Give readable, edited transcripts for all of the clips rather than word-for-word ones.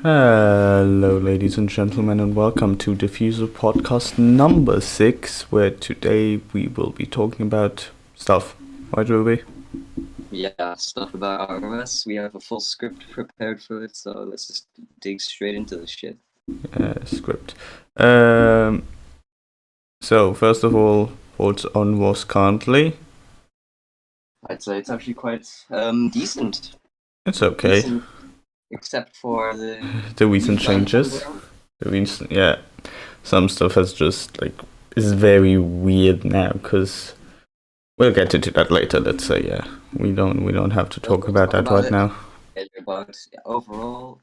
Hello, ladies and gentlemen, and welcome to Defusal Podcast number 6, where today we will be talking about stuff. Right, Ruby? Yeah, stuff about RMS. We have a full script prepared for it, so let's just dig straight into the shit. Script. So, first of all, thoughts on was currently? I'd say it's actually quite decent. It's okay. Decent, except for the recent changes. Some stuff has just, is very weird now, because we'll get into that later, let's say, yeah. We don't have to talk about that right now. But overall,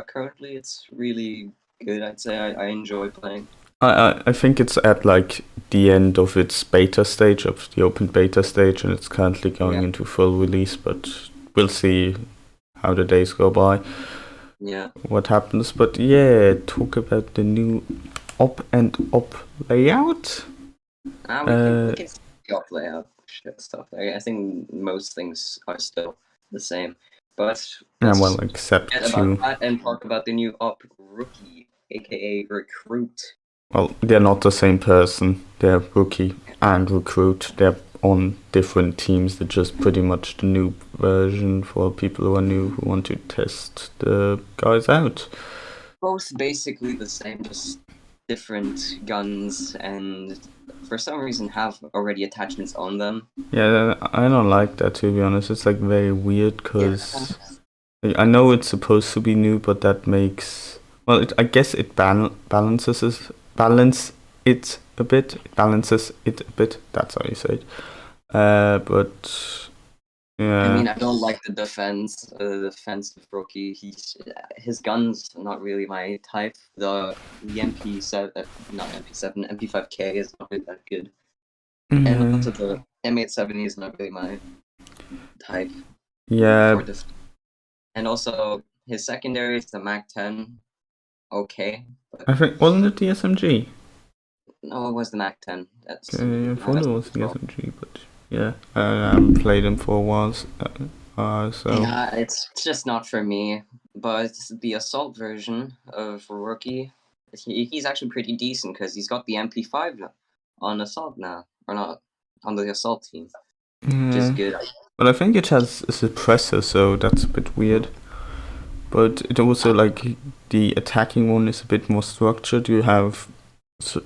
currently it's really good. I'd say I enjoy playing. I think it's at the end of its beta stage, of the open beta stage, and it's currently going into full release, but we'll see how the days go by. Yeah. What happens, but yeah, talk about the new op and op layout. We can see the op layout stuff. I think most things are still the same, but except that and talk about the new op rookie, aka recruit. Well, they're not the same person. They're rookie and recruit. They're on different teams. They're just pretty much the new version for people who are new, who want to test the guys out. Both basically the same, just different guns, and for some reason have already attachments on them. Yeah, I don't like that, to be honest. It's very weird, because I know it's supposed to be new, but that makes... Well, I guess it balances it a bit. That's how you say it. But yeah. I mean, I don't like the defensive rookie. His guns are not really my type. The MP5K is not really that good. And also the M870 is not really my type. Yeah. And also his secondary is the MAC-10. Okay. I think, wasn't it the SMG? No, it was the MAC-10. I thought it was the SMG, but yeah, I haven't played him for a while, so... Yeah, it's just not for me, but the assault version of rookie, he's actually pretty decent, because he's got the MP5 on assault now, or not, on the assault team, which is good. But I think it has a suppressor, so that's a bit weird. But it also, the attacking one is a bit more structured. You have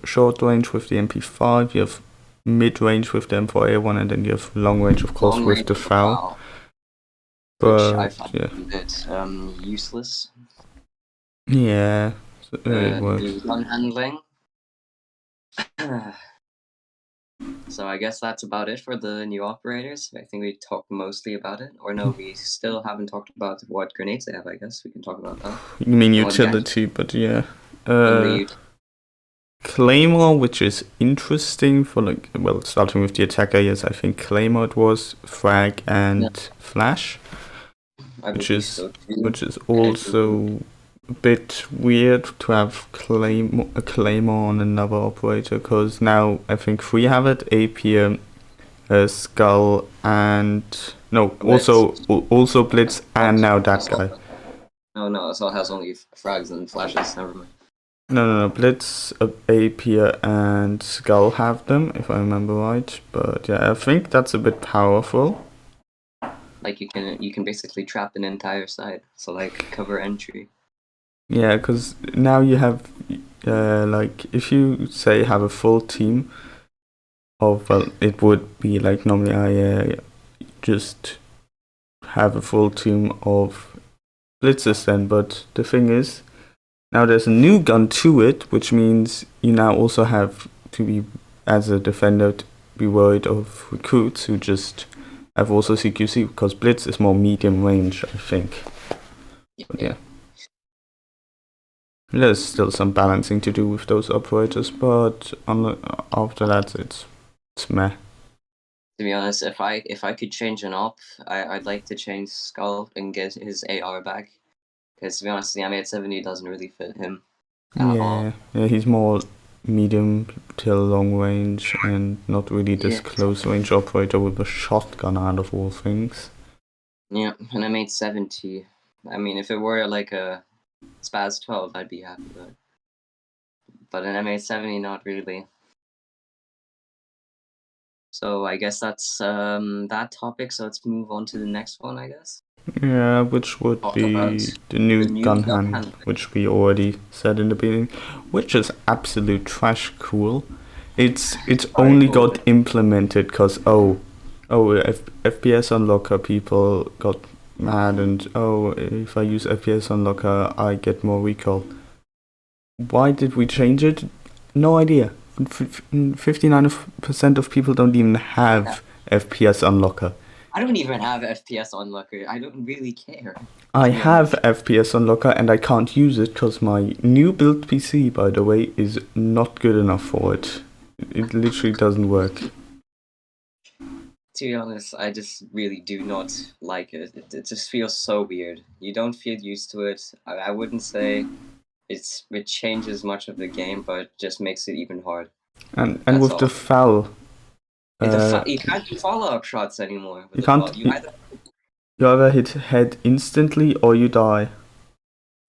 short range with the MP5, you have mid range with the M4A1, and then you have long range, of course, with the FAL. But which I find a bit useless. Yeah, it works. The gun handling. So I guess that's about it for the new operators. I think we talked mostly about it. Or no, we still haven't talked about what grenades they have, I guess. We can talk about that. You mean utility, but yeah. Claymore, which is interesting for starting with the attacker, yes, I think Claymore it was, Frag and Flash. Which is also a bit weird to have a Claymore on another operator, because now I think 3 have it, AP, Skull, and Blitz. also Blitz, and now that guy. No, Assault has only frags and flashes, never mind. No, Blitz, AP, and Skull have them, if I remember right, but yeah, I think that's a bit powerful. You can basically trap an entire side, so cover entry. Yeah, because now you have if you say have a full team of, well, it would be normally I just have a full team of blitzers then, but the thing is, now there's a new gun to it, which means you now also have to be, as a defender, to be worried of recruits who just have also CQC, because Blitz is more medium range, I think. But yeah. There's still some balancing to do with those operators, but after that, it's meh. To be honest, if I could change an op, I'd like to change Skull and get his AR back. Because to be honest, the M870 doesn't really fit him at all. Yeah, he's more medium till long range, and not really this close range operator with a shotgun out of all things. Yeah, and M870. I mean, if it were a Spaz 12, I'd be happy with. But an MA70, not really. So I guess that's that topic. So let's move on to the next one, I guess. Yeah, which would be the new gun hand, which we already said in the beginning, which is absolute trash cool. It's only got implemented because FPS unlocker people got mad and if I use FPS unlocker I get more recoil. Why did we change it? No idea. 59% of people don't even have FPS unlocker. I don't even have FPS unlocker. I don't really care. I have FPS unlocker and I can't use it because my new build PC, by the way, is not good enough for it. It literally doesn't work. To be honest, I just really do not like it. It just feels so weird. You don't feel used to it. I wouldn't say it changes much of the game, but it just makes it even hard. And with the FAL... you can't do follow-up shots anymore. You can't... You either hit head instantly or you die.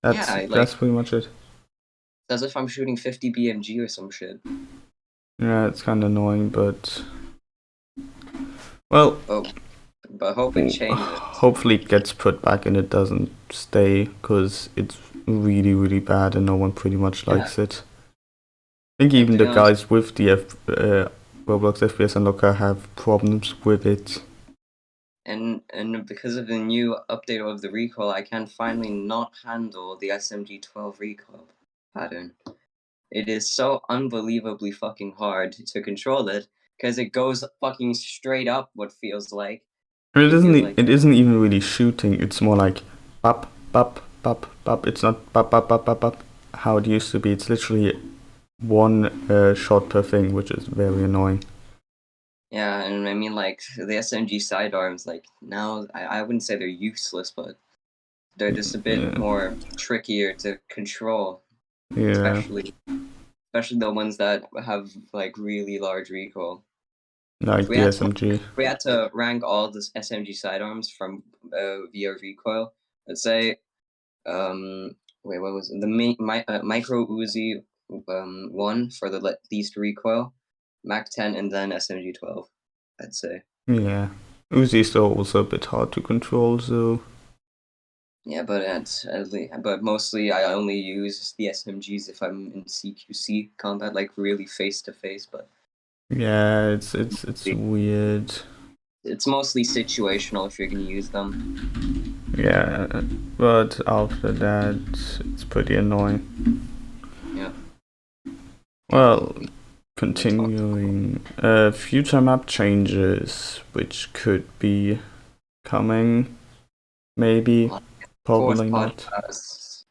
That's pretty much it. As if I'm shooting 50 BMG or some shit. Yeah, it's kind of annoying, but... Well... But hope it changes. Hopefully it gets put back and it doesn't stay, because it's really, really bad and no one pretty much likes it. I think even the guys with the Roblox FPS Unlocker have problems with it. And because of the new update of the recoil, I can finally not handle the SMG-12 recoil pattern. It is so unbelievably fucking hard to control it, because it goes fucking straight up, what feels like. It isn't even really shooting, it's more like bop, bop, bop, bop. It's not bop, bop, bop, bop, bop, how it used to be. It's literally one shot per thing, which is very annoying. Yeah, and I mean, like, the SMG sidearms, like, now, I wouldn't say they're useless, but they're just a bit more trickier to control. Yeah. Especially the ones that have, like, really large recoil. Like the SMG. We had to rank all the SMG sidearms from via recoil. Let's say, what was it? The micro Uzi 1 for the least recoil, Mac 10, and then SMG 12, I'd say. Yeah, Uzi is also a bit hard to control, so. Yeah, but mostly I only use the SMGs if I'm in CQC combat, like really face to face. But yeah, it's weird. It's mostly situational if you're gonna use them. Yeah, but after that, it's pretty annoying. Yeah. Well, continuing, future map changes, which could be coming, maybe, probably not.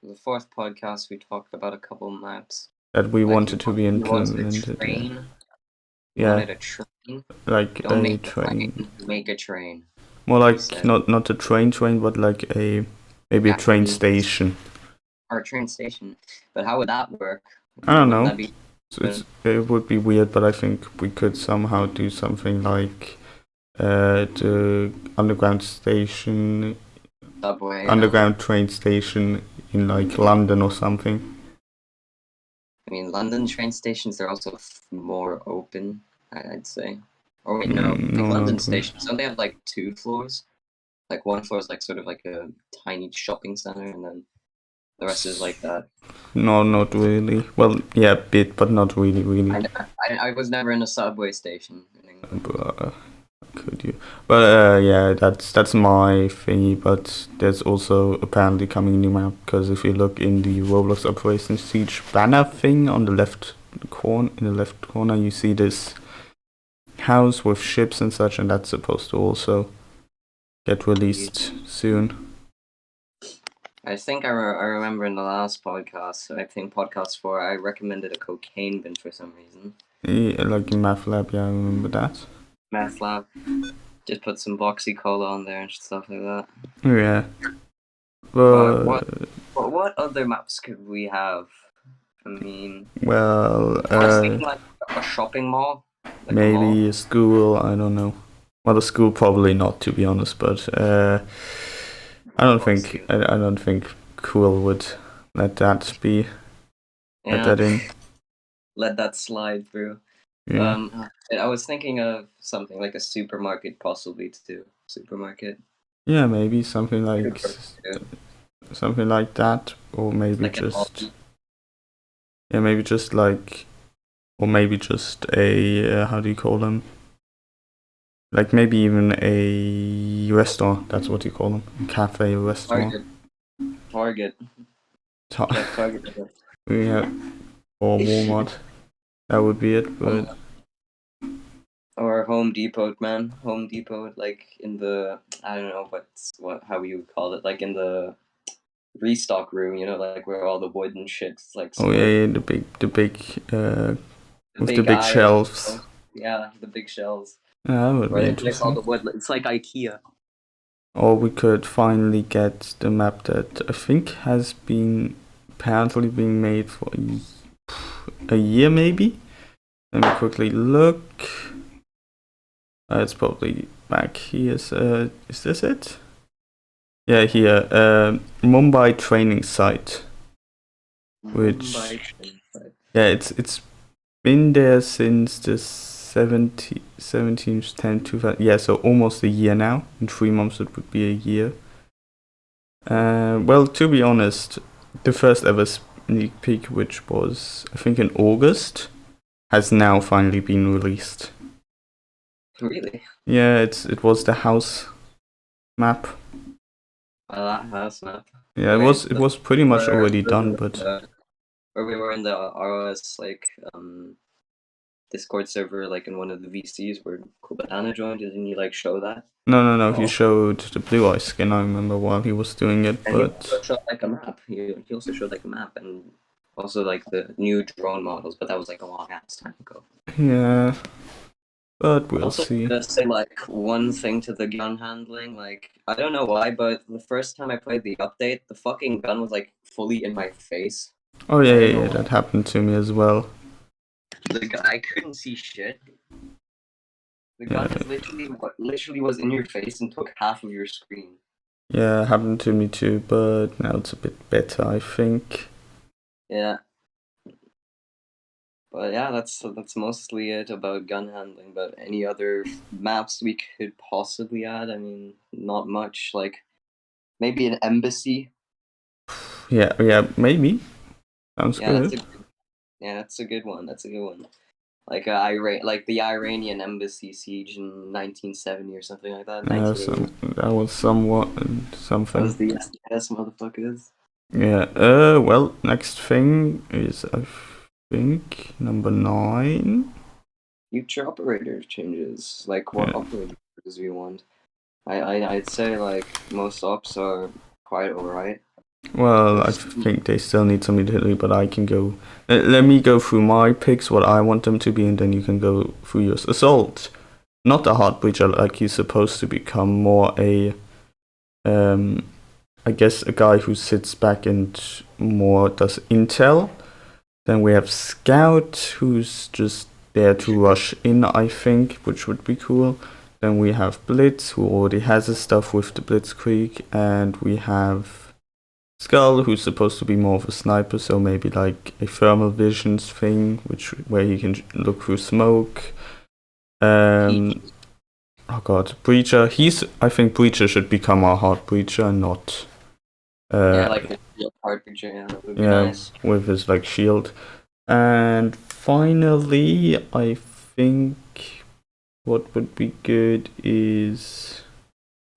The fourth podcast, we talked about a couple maps that we wanted to be implemented. Yeah. Wanted a train. Like don't a train. Make a train. More like not a train, but like maybe a train station. Or a train station, but how would that work? I don't know. It would be weird, but I think we could somehow do something like the underground station, subway, underground train station in like London or something. I mean, London train stations are also more open, I'd say. Or wait, no, London stations, don't they have like 2 floors? Like one floor is like sort of like a tiny shopping center, and then the rest is like that. No, not really. Well, yeah, a bit, but not really. I was never in a subway station in England. Could you? But yeah, that's my thingy. But there's also apparently coming a new map, because if you look in the Roblox Operation Siege banner thing on the left corner, you see this house with ships and such, and that's supposed to also get released soon. I think I remember in the last podcast, I think podcast 4, I recommended a cocaine bin for some reason. Yeah, like in Math Lab, yeah, I remember that. Math Lab. Just put some Boxy Cola on there and stuff like that. Yeah. But what other maps could we have? I mean... Well, I was thinking like a shopping mall. Like maybe a school, I don't know. Well, a school probably not, to be honest, but I don't think Cool would let that be. Let Yeah, that in. let that slide through. Yeah. I was thinking of something like a supermarket, possibly too. Supermarket. Yeah, maybe something like Too. that, or maybe Like an just maybe just like, or maybe just a how do you call them? Like maybe even a restaurant. That's what you call them. A cafe, a restaurant. Target. Get Target. Yeah, or Walmart. That would be it. But or Home Depot, man. Home Depot, like in the I don't know how you would call it, like in the restock room, like where all the wood and shit's like oh stored. yeah, the big The with the big big aisle. shelves. Yeah, the big shelves. Yeah, that would Where be they place all interesting. the wood. It's like IKEA. Or we could finally get the map that I think has been apparently being made for a year, maybe. Let me quickly look. It's probably back here. Is this it? Yeah, here. Mumbai training site. Which yeah, it's been there since the 17th 10 2000. Yeah, so almost a year now. In 3 months it would be a year. Well, to be honest, the first ever sneak peek, which was I think in August, has now finally been released. Really? Yeah, it was the house map. That house map. Yeah, it was pretty much already done, but where we were in the ROS Discord server, like in one of the VCs where Kubatana joined, didn't you like show that? No. He showed the blue eye skin. I remember while he was doing it, and but he also showed like a map. He also showed like a map and also like the new drone models, but that was like a long ass time ago. yeah. But we'll also, see. Just say like one thing to the gun handling. Like I don't know why, but the first time I played the update, the fucking gun was like fully in my face. Oh yeah, that happened to me as well. I couldn't see shit. The gun is literally was in your face and took half of your screen. Yeah, happened to me too, but now it's a bit better, I think. Yeah. But yeah, that's mostly it about gun handling. But any other maps we could possibly add? I mean, not much. Like maybe an embassy. Yeah, maybe. Sounds good. That's a good one. That's a good one. Like like the Iranian embassy siege in 1970 or something like that. That was somewhat something. That was the yes, motherfuckers. Yeah. Well, next thing is I think number 9. Future operator changes. Like what operators do you want? I'd say like most ops are quite alright. Well, I think they still need some utility, but I can go. Let me go through my picks, what I want them to be, and then you can go through yours. Assault, not a heart breacher like he's supposed to become, more a, I guess a guy who sits back and more does intel. Then we have Scout, who's just there to rush in, I think, which would be cool. Then we have Blitz, who already has his stuff with the Blitzkrieg, and we have Skull, who's supposed to be more of a sniper, so maybe like a thermal visions thing, where he can look through smoke. Oh god, Breacher. I think Breacher should become our hard Breacher, not. Like the hard Breacher. Yeah, that would be nice. With his like shield. And finally, I think what would be good is.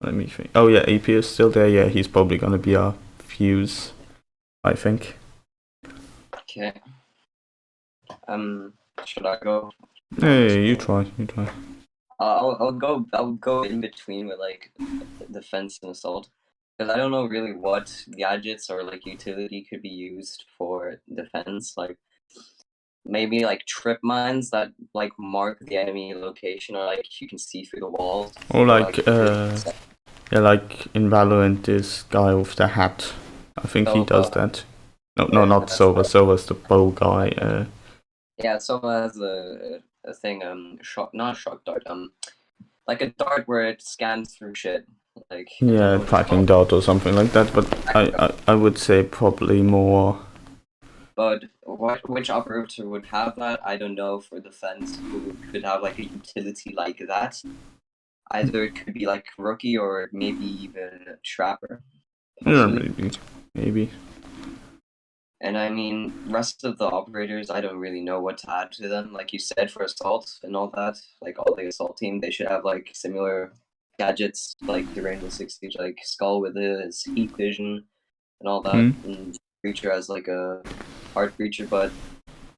Let me think. Oh yeah, AP is still there. Yeah, he's probably gonna be our fuse, I think. Okay. Should I go? Hey, you try. I'll go in between with like defense and assault, because I don't know really what gadgets or like utility could be used for defense. Like maybe like trip mines that like mark the enemy location, or like you can see through the walls. Or like like in Valorant, this guy with the hat. I think he does that. No, not Sova. Sova's the bow guy. Yeah, Sova has a thing. Not shock dart. Like a dart where it scans through shit. Like, I don't Yeah, know what it's tracking called. dot or something like that. But I would say probably more. But which operator would have that? I don't know. For defense, who could have like a utility like that? Either it could be like rookie or maybe even trapper, Yeah, possibly. maybe. And I mean, rest of the operators, I don't really know what to add to them. Like you said, for assault and all that, like all the assault team, they should have like similar gadgets, like the Rainbow Six Siege, like Skull with his heat vision and all that, and Breacher as like a Heart Breacher. But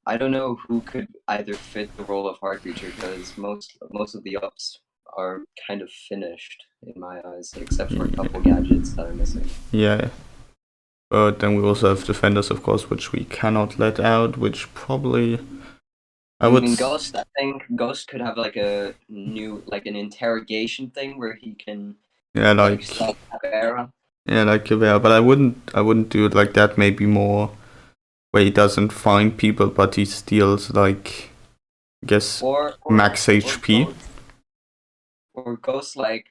I don't know who could either fit the role of Heart Breacher because most of the ups are kind of finished in my eyes, except for a couple gadgets that are missing. Yeah. But then we also have defenders, of course, which we cannot let out, which probably I mean, Ghost. I think Ghost could have like a new, like an interrogation thing where he can, like stop Caveira. Yeah, like Caveira, but I wouldn't do it like that. Maybe more where he doesn't find people, but he steals like, I guess, or max HP. Or Ghost like,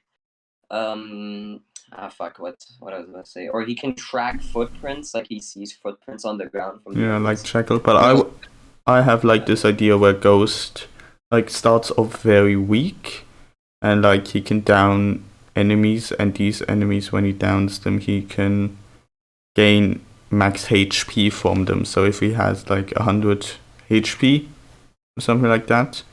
fuck, what I was about to say. Or he can track footprints, like he sees footprints on the ground from the like Jackal. But I have like this idea where Ghost like starts off very weak, and like he can down enemies, and these enemies, when he downs them, he can gain max HP from them. So if he has like 100 HP or something like that,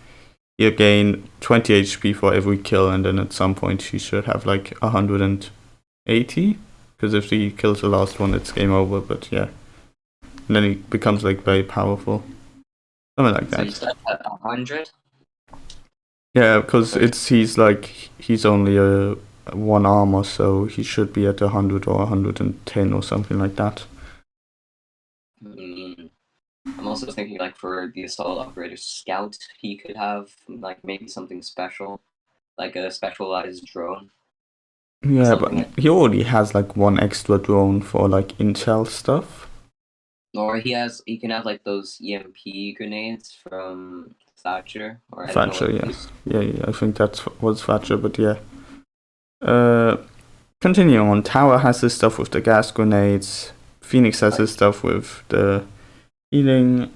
he'll gain 20 HP for every kill, and then at some point he should have like 180, because if he kills the last one, it's game over. But yeah, and then he becomes like very powerful, something like that. So you said at 100? Yeah, because he's only a one armor, so he should be at 100 or 110 or something like that. I'm also thinking like for the assault operator scout, he could have like maybe something special, like a specialized drone. Yeah, but he already has like one extra drone for like intel stuff. Or he can have like those EMP grenades from Thatcher. Or Thatcher, yeah, I think that was Thatcher, but yeah. Continuing on, Tower has this stuff with the gas grenades. Phoenix has this stuff with the healing.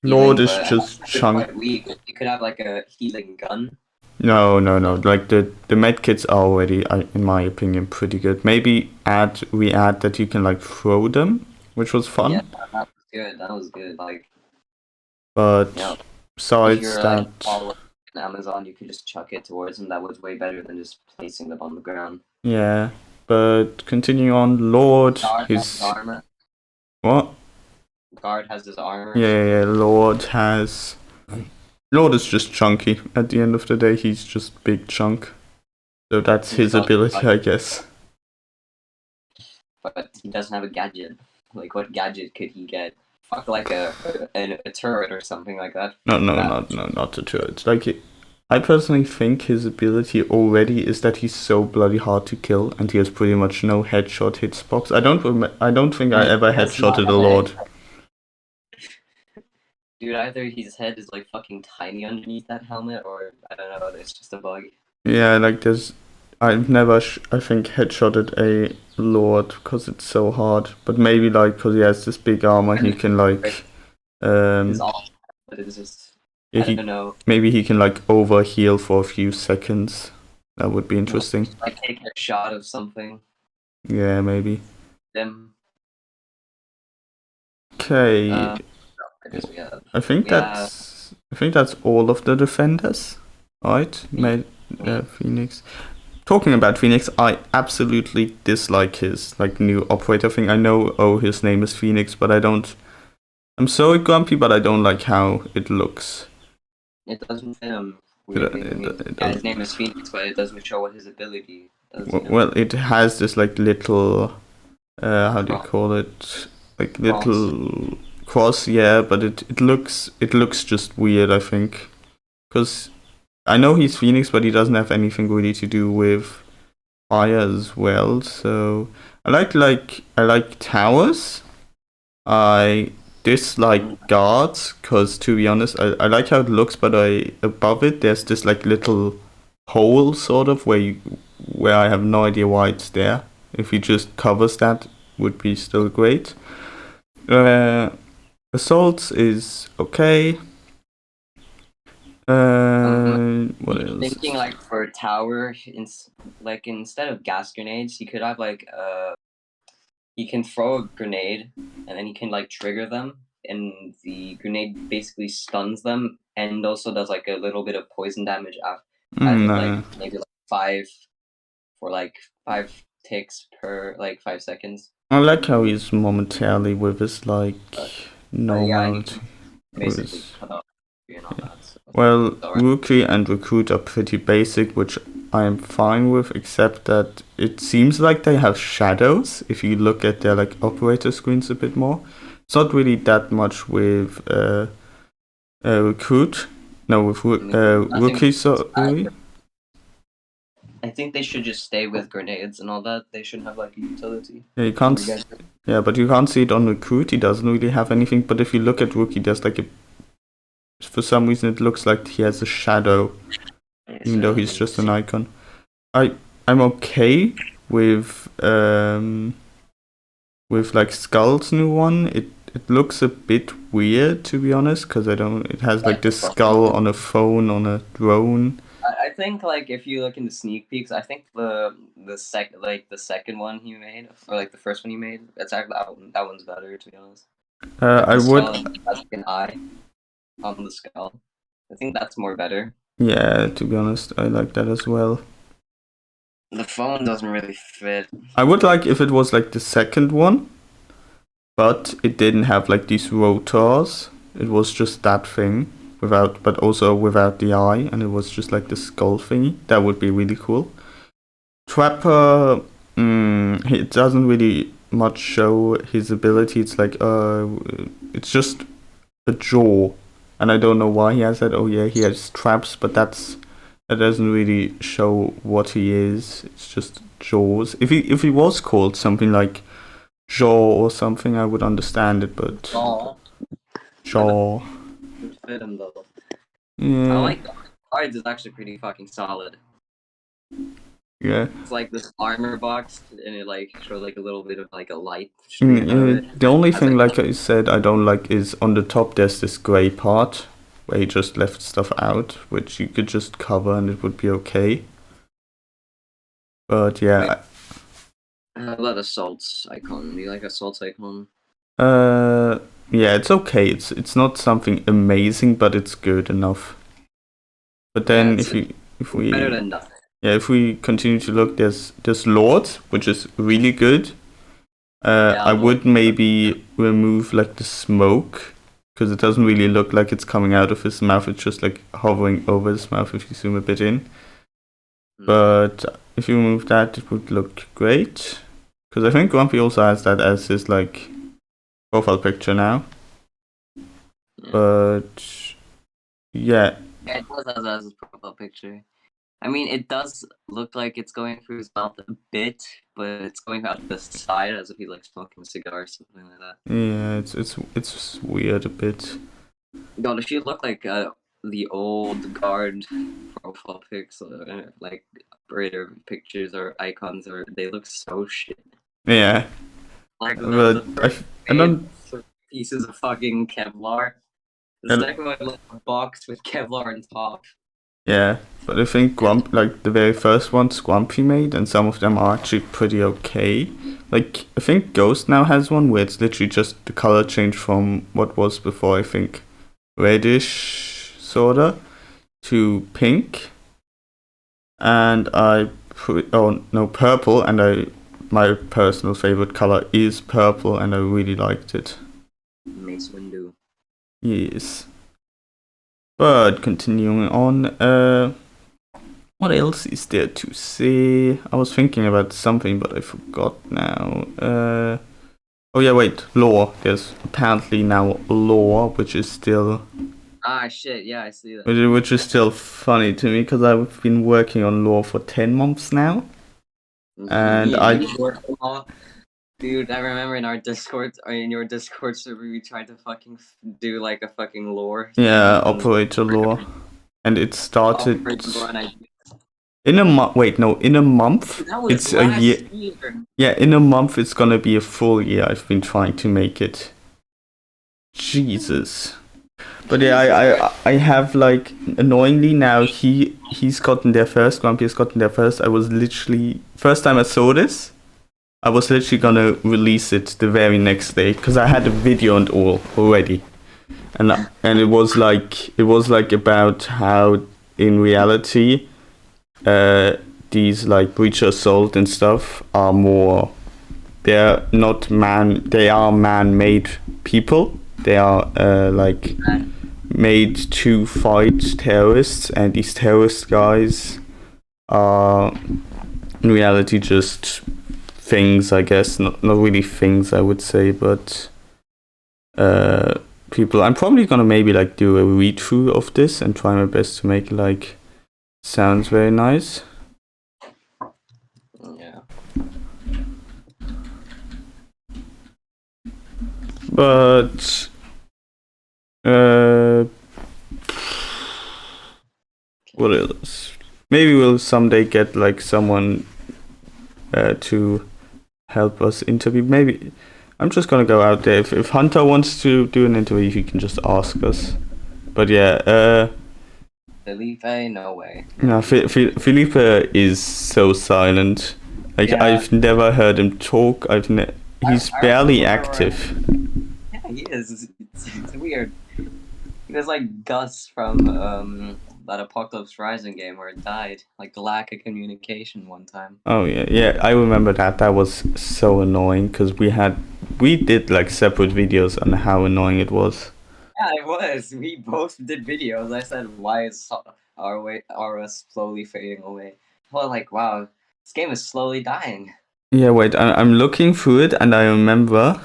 Lord is just chunk. You could have like a healing gun. No. Like the medkits are already, in my opinion, pretty good. Maybe we add that you can like throw them, which was fun. Yeah, that was good. Like, but besides if you're, that, on Amazon, you could just chuck it towards them. That was way better than just placing them on the ground. Yeah, but continuing on, Lord, his armor. What? Guard has his armor. Yeah, Lord is just chunky. At the end of the day, he's just big chunk. So that's his ability, I guess. But he doesn't have a gadget. Like, what gadget could he get? Fuck, like a turret or something like that. No, not a turret. Like, I personally think his ability already is that he's so bloody hard to kill, and he has pretty much no headshot hit spots. I don't think I ever headshotted a Lord. Dude, either his head is like fucking tiny underneath that helmet, or I don't know, it's just a bug. Yeah, like I've never, I think, headshotted a Lord because it's so hard. But maybe like because he has this big armor, he can like. But it's just. Yeah, I don't know. Maybe he can like over heal for a few seconds. That would be interesting. Like take a shot of something. Yeah, maybe. Them. Okay. I think that's all of the defenders, right? Phoenix. Talking about Phoenix, I absolutely dislike his like new operator thing. I know, his name is Phoenix, but I don't. I'm so grumpy, but I don't like how it looks. It doesn't fit him. His name is Phoenix, but it doesn't show what his ability does. Well, it has this like little, how do you call it? Like little cross, yeah, but it looks just weird, I think, because I know he's Phoenix, but he doesn't have anything really to do with fire as well. So I like towers. I dislike guards because, to be honest, I like how it looks, but above it there's this like little hole sort of where where I have no idea why it's there. If he just covers that, would be still great. Assaults is okay. What else? Thinking like for a tower, instead of gas grenades, you could have you can throw a grenade and then you can like trigger them, and the grenade basically stuns them and also does like a little bit of poison damage after maybe like 5 ticks per 5 seconds. I like how he's momentarily with his normal. Basically cut off. That, so. Well, Rookie and Recruit are pretty basic, which I am fine with, except that it seems like they have shadows if you look at their operator screens a bit more. It's not really that much with Recruit. No, with Rookie, sorry. I think they should just stay with grenades and all that. They shouldn't have a utility. Yeah, you can't. Yeah, but you can't see it on Recruit. He doesn't really have anything. But if you look at Rookie, there's for some reason it looks like he has a shadow, even though he's just an icon. I'm okay with Skull's new one. It looks a bit weird, to be honest, because it has this skull on a phone on a drone. I think if you look in the sneak peeks, I think the second one he made, or the first one he made, that's actually that one's better, to be honest. I would. Has an eye on the skull. I think that's more better. Yeah, to be honest, I like that as well. The phone doesn't really fit. I would like if it was the second one, but it didn't have these rotors. It was just that thing but also without the eye, and it was just the skull thingy. That would be really cool. Trapper, it doesn't really much show his ability. It's it's just a jaw, and I don't know why he has that. Oh yeah, he has traps, but that doesn't really show what he is. It's just jaws. If he was called something like Jaw or something, I would understand it, but Jaw. Fit him though. Yeah. I like the cards is actually pretty fucking solid. Yeah. It's this armor box, and it shows a little bit of a light. The only thing, I said, I don't like is on the top there's this grey part where he just left stuff out, which you could just cover and it would be okay. But yeah. I love Assault's icon. Do you like Assault's icon? Yeah, it's okay. It's not something amazing, but it's good enough. But then if we better than nothing. Yeah, if we continue to look, there's Lord, which is really good. I would maybe remove the smoke, because it doesn't really look like it's coming out of his mouth. It's just hovering over his mouth if you zoom a bit in. But if you remove that, it would look great. Because I think Grumpy also has that as his profile picture now. But yeah. Yeah, it does have as his profile picture. I mean, it does look like it's going through his mouth a bit, but it's going out the side as if he's smoking a cigar or something like that. Yeah, it's weird a bit. God, if you look the old guard profile pics, operator pictures or icons, they look so shit. Yeah. The I don't. Pieces of fucking Kevlar. The second one looks a box with Kevlar on top. Yeah, but I think the very first ones Grumpy made, and some of them are actually pretty okay. I think Ghost now has one where it's literally just the color change from what was before, I think, reddish sorta to pink. And purple, and my personal favorite color is purple, and I really liked it. Mace Windu. Yes. But continuing on, what else is there to say? I was thinking about something, but I forgot now. Oh yeah, wait, lore. There's apparently now lore, which is still... Ah, shit, yeah, I see that. Which is still funny to me, because I've been working on lore for 10 months now. And Dude, I remember in your Discord server, we tried to fucking do a fucking lore. Yeah, operator lore. And it started... In a month. Wait, no. In a month, That was it's a last year. year. Yeah, in a month, it's gonna be a full year. I've been trying to make it. Jesus. But yeah, I have like annoyingly now he's gotten there first. Grumpy has gotten there first. I was literally first time I saw this. I was literally gonna release it the very next day because I had a video and all already, and it was like about how in reality, these like breach assault and stuff are more. They're not they are man-made people. They are like made to fight terrorists, and these terrorist guys are in reality just things, I guess. Not really things, I would say, but people. I'm probably gonna maybe like do a read through of this and try my best to make it like sounds very nice. Yeah. But what else? Maybe we'll someday get like someone to help us interview. Maybe I'm just gonna go out there. If Hunter wants to do an interview, he can just ask us. But yeah, Felipe, no way. no, Felipe is so silent. Like Yeah. I've never heard him talk. He's I barely remember active. Yeah, he is. It's weird. He was like Gus from that Apocalypse Rising game where it died. Like lack of communication one time. Oh yeah, I remember that. That was so annoying because we did like separate videos on how annoying it was. Yeah, it was. We both did videos. I said, "Why is our slowly fading away?" Well, like, wow, this game is slowly dying. Yeah, wait, I'm looking through it and I remember.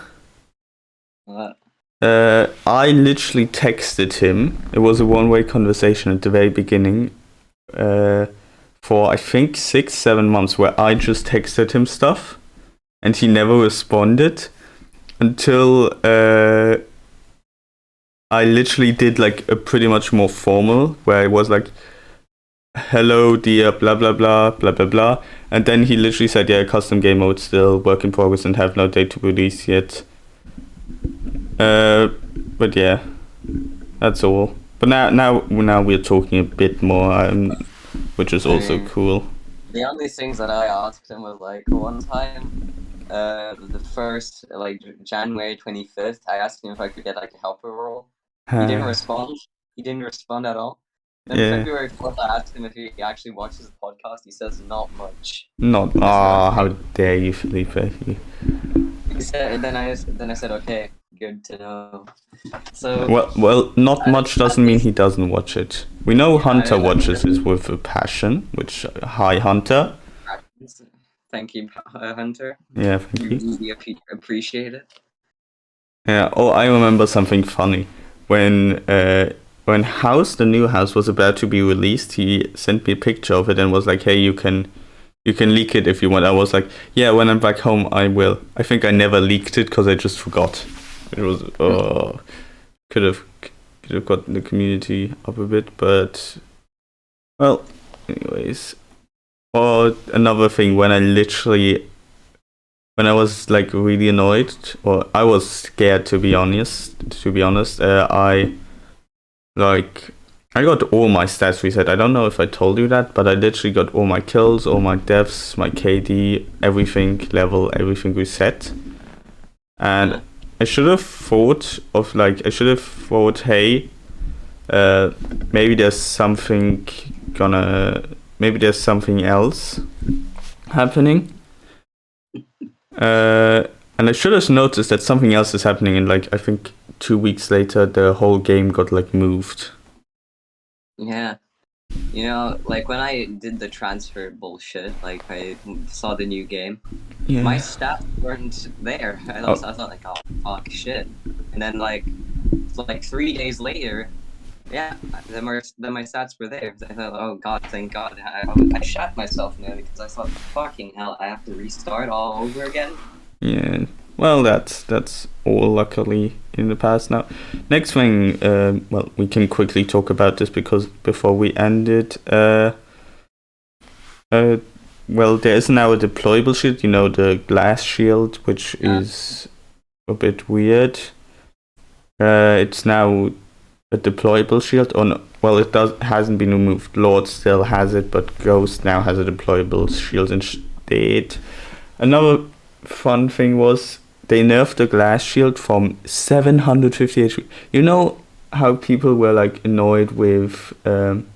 I literally texted him. It was a one-way conversation at the very beginning. For I think 6-7 months where I just texted him stuff and he never responded until I literally did like a pretty much more formal where it was like, hello dear blah blah blah blah blah blah, and then he literally said, yeah, custom game mode still work in progress and have no date to release yet. But yeah, that's all. But now we're talking a bit more, which is also cool. The only things that I asked him was like one time, the first like January 25th, I asked him if I could get like a helper role. He didn't respond. He didn't respond at all. Then February 4th, I asked him if he actually watches the podcast. He says not much. How dare you, Felipe? He said, and then I said, okay, good to know. So well, not much doesn't mean he doesn't watch it. We know Hunter watches it with a passion. Which hi Hunter. Thank you, Hunter. Yeah, thank you. We appreciate it. Yeah. Oh, I remember something funny when the new house was about to be released. He sent me a picture of it and was like, hey, you can leak it if you want. I was like, yeah, when I'm back home I will. I think I never leaked it because I just forgot. It was could have gotten the community up a bit, but well, anyways. Or another thing, when I was like really annoyed, or I was scared to be honest, I got all my stats reset. I don't know if I told you that, but I literally got all my kills, all my deaths, my KD, everything reset. And I should have thought, hey, maybe there's something else happening. And I should have noticed that something else is happening, and like I think 2 weeks later the whole game got like moved. Yeah. You know, like when I did the transfer bullshit, like I saw the new game, my stats weren't there. I thought like, oh fuck shit. And then like 3 days later, yeah, then my stats were there. I thought, oh god, thank god. I shot myself nearly because I thought, fucking hell, I have to restart all over again. Yeah. Well, that's all luckily in the past now. Next thing, we can quickly talk about this because before we end it, Uh, well, there is now a deployable shield. You know, the glass shield, which is a bit weird. It's now a deployable shield. Oh no, well, hasn't been removed. Lord still has it, but Ghost now has a deployable shield instead. Another fun thing was they nerfed the glass shield from 750 HP. You know how people were like annoyed with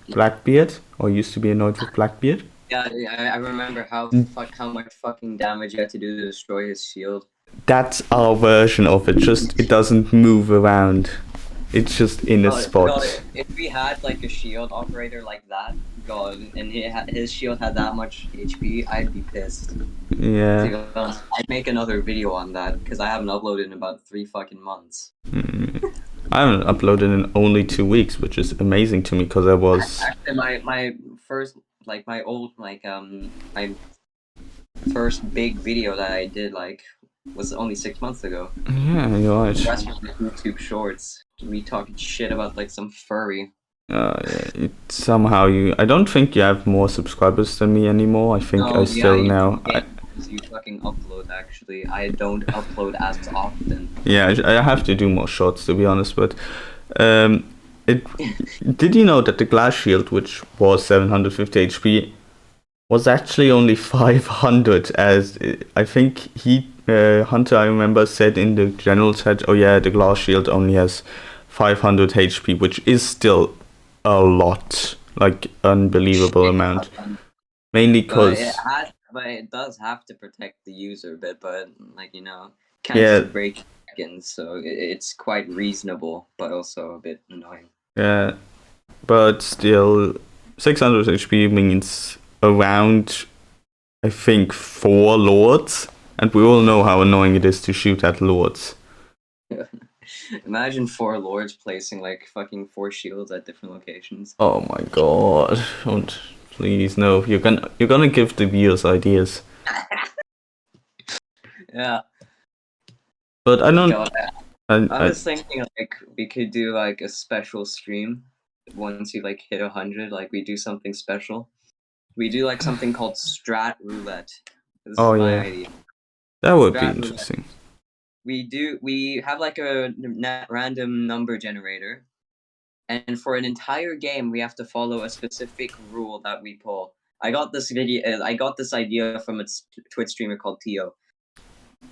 Blackbeard, or used to be annoyed with Blackbeard? Yeah, I remember how much fucking damage you had to do to destroy his shield. That's our version of it. Just it doesn't move around. It's just in a spot. God, if we had like a shield operator like that, God, and his shield had that much HP, I'd be pissed. Yeah. I'd make another video on that because I haven't uploaded in about 3 fucking months. I haven't uploaded in only 2 weeks, which is amazing to me because I was. Actually, my first my first big video that I did was only 6 months ago. Yeah, you're right. The rest was YouTube Shorts. Me talking shit about some furry. Yeah, somehow I don't think you have more subscribers than me anymore. I think You fucking upload, actually. I don't upload as often. Yeah, I have to do more shorts, to be honest, but did you know that the glass shield, which was 750 HP, was actually only 500, as I think Hunter, I remember, said in the general chat, oh yeah, the glass shield only has 500 HP, which is still a lot, unbelievable amount. Mainly because... But it does have to protect the user a bit, but can't break seconds, so it's quite reasonable, but also a bit annoying. Yeah, but still, 600 HP means around, I think, 4 lords, and we all know how annoying it is to shoot at lords. Imagine 4 lords placing fucking 4 shields at different locations. Oh my god! Don't, please no. You're gonna give the viewers ideas. Yeah. But I don't. I was thinking we could do a special stream once you hit 100. We do something special. We do something called Strat Roulette. This is my idea. That would be interesting. We have a random number generator, and for an entire game we have to follow a specific rule that we pull. I got this idea from a Twitch streamer called Tio.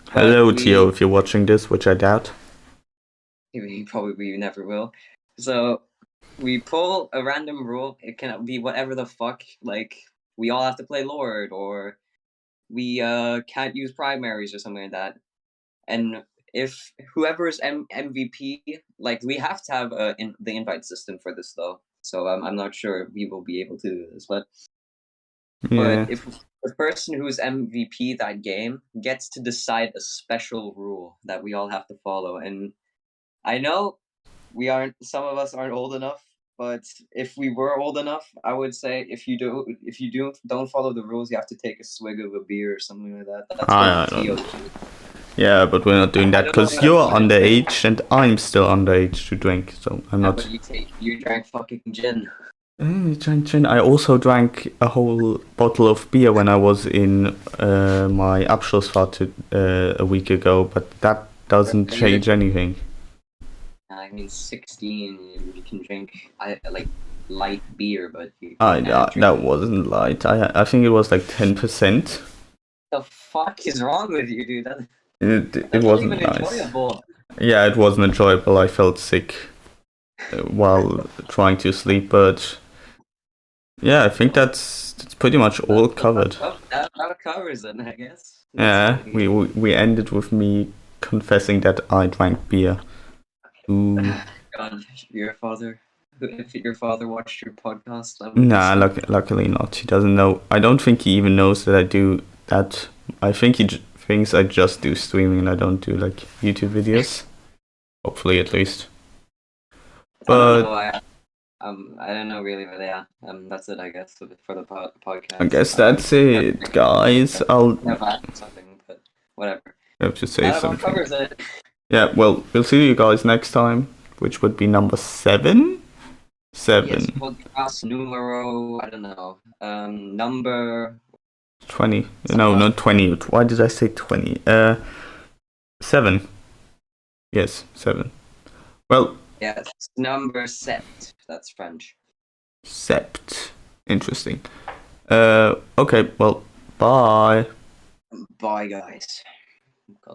Hello, Tio, if you're watching this, which I doubt. He probably never will. So we pull a random rule. It can be whatever the fuck. We all have to play Lord, or we can't use primaries or something like that. And if whoever's MVP, we have to have the invite system for this though. So I'm not sure we will be able to do this, but if the person who's MVP that game gets to decide a special rule that we all have to follow, and I know some of us aren't old enough, but if we were old enough, I would say if you don't follow the rules, you have to take a swig of a beer or something like that. That's yeah, but we're not doing that because you're underage and I'm still underage to drink, so I'm not. But you drank fucking gin. Drank gin. I also drank a whole bottle of beer when I was in my Abschlussfahrt a week ago, but that doesn't change anything. I mean, 16, you can drink light beer, but that wasn't light. I think it was 10%. The fuck is wrong with you, dude? It wasn't nice. Enjoyable. Yeah, it wasn't enjoyable. I felt sick while trying to sleep, but yeah, I think that's pretty much all covered. That covers it, I guess. Yeah, we ended with me confessing that I drank beer. Ooh. God, if your father watched your podcast, nah, luckily not. He doesn't know. I don't think he even knows that I do that. I think he thinks I just do streaming and I don't do YouTube videos. Hopefully, at least. But I don't know really, but yeah, that's it, I guess, for the podcast. I guess that's it, guys. I'll something, but whatever. I have to say something. Covers it. Yeah, well, we'll see you guys next time, which would be number 7. 7. Yes, podcast numero, I don't know. Number 20. No, not 20. Why did I say 20? 7. Yes, 7. Well. Yes, number sept. That's French. Sept. Interesting. Okay, well, bye. Bye, guys.